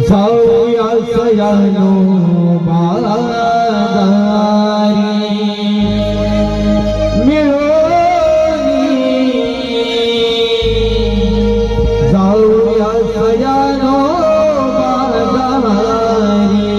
जाऊया सयानो बाजारी मिळून जाऊया सयानो बाजारी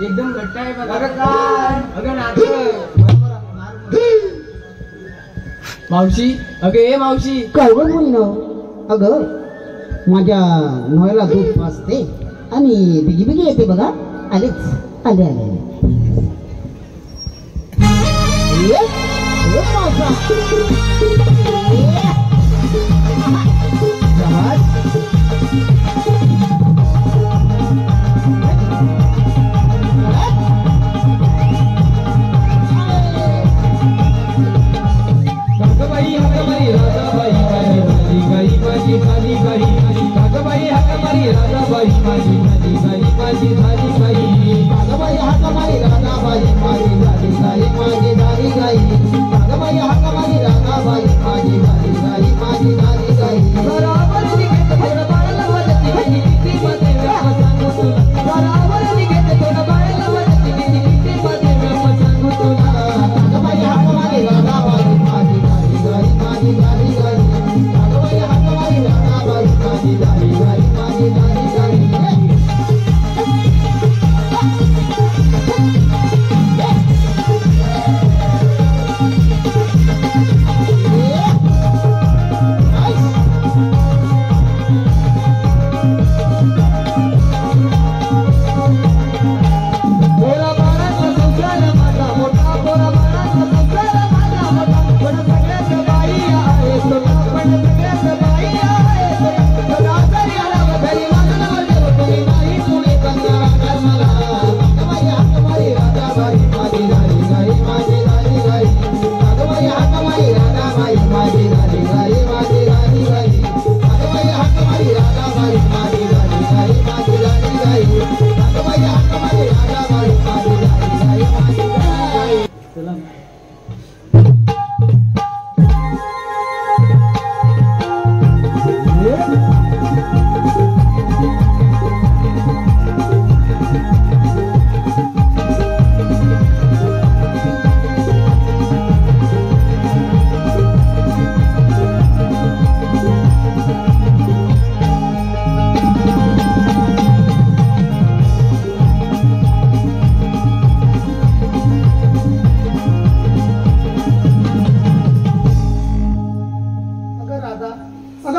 एकदम घट्ट आहे मावशी. अगं ए मावशी, काय बोललो? अगं माझ्या नोयला दूध पाजते आणि बिगी बिगी येते बघा. आलेच आले आले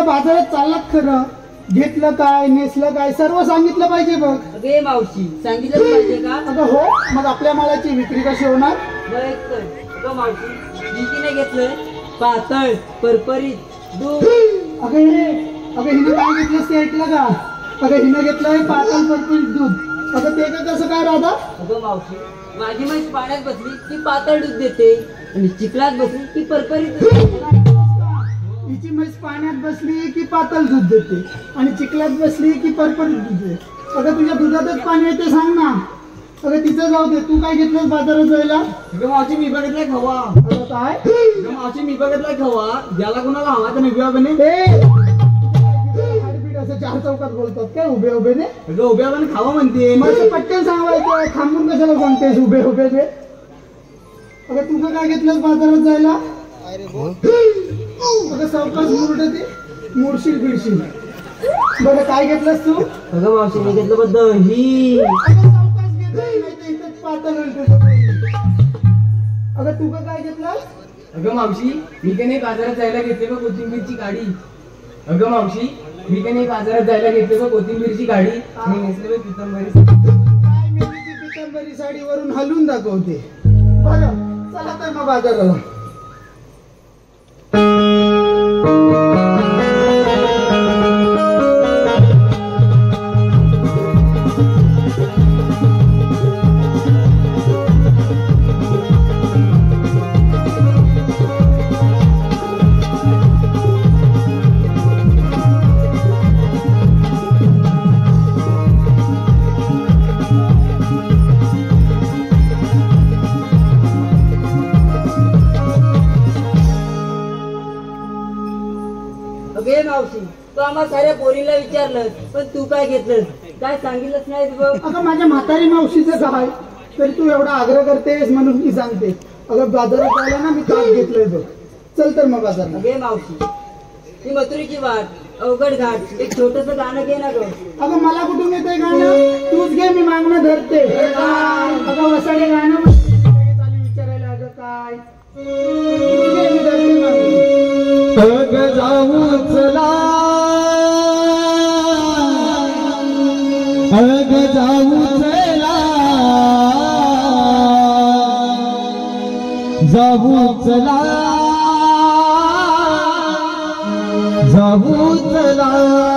बाजारात चाललात खरं, घेतलं काय नेसलं काय सर्व सांगितलं पाहिजे बघ. अगे मावशी सांगितलं पाहिजे का? अगं हो, मग आपल्या मालाची विक्री कशी होणार? बरं कर. अगं मावशी जिंकीने घेतलंय पातळ परपरीत दूध. अगं हिनं काय घेतलंस ते ऐकलं का? अगं हिनं घेतलंय पातळ परपरीत दूध. अगं ते का कसं काय राधा? अगं मावशी माझी म्हैस पाण्यात बसली की पातळ दूध देते आणि चिखलात बसली की परपरीत दूध देते. हिची म्हैस पाण्यात बसली की पातळ दूध देते आणि चिखलात बसली की परपरीत दूध देते. अगं तुझ्या दुधातच पाणी येते सांग ना. अगं तिचं जाऊ दे, तू काय घेतलंस बाजारात जायला? अगं मावशी मी बघितलाय खवा. अगं काय? अगं मावशी मी बघितलाय खवा, ज्याला कुणाला हवा तर उभ्या बने. हाडबीड असं चार चौकात बोलतात काय उभे उभे ने? अगं उभ्या बने खावा म्हणते. मला पटकन सांगायचं, थांबून कशाला सांगतेस उभे उभे ने? अगं तुझं काय घेतलंस बाजारात जायला? अगं सावकाश मुरडते, मुरशील बिडशील. बरं काय घेतलंस तू? अगं मावशी मी घेतलं बद्द ही. अगं सावकाश घेतलंय, नाही तर इथंच पातळ आहे तुझं. अगं तू काय घेतलंस? अगं मावशी मी का नाही बाजारात जायला घेतले बघ कोथिंबीरची गाडी. अगं मावशी मी का नाही बाजारात जायला घेतले बघ कोथिंबीरची गाडी आणि नेसले बघ पितांबरी. काय मेहंदीची पितांबरी साडीवरून हलवून दाखवते. बरं चला तर मग बाजाराला. अगे मावशी तू आम्हा साऱ्या पोरीला विचारलं पण तू काय घेतलंस काय सांगितलंच नाही बघ. अगं माझ्या म्हातारी मावशीचं काय तरी तू एवढा आग्रह करतेस म्हणून मी सांगते. अगं बाजारात जायला ना मी ताट घेतलंय बघ. चल तर मग बाजारात. अगे मावशी ही मथुरीची वाट अवघड घाट एक छोटस गाणं घे ना ग. अगं मला कुठून येतंय गाणं? तूच घे, मी मागणं धरते. अगं वसाडे गाणं चाली विचारायला. अगं काय तूच घे, मी धरते मागणं. अगं जाऊ चला, अगं जाऊ चला, जाऊ चला, जाऊ चला.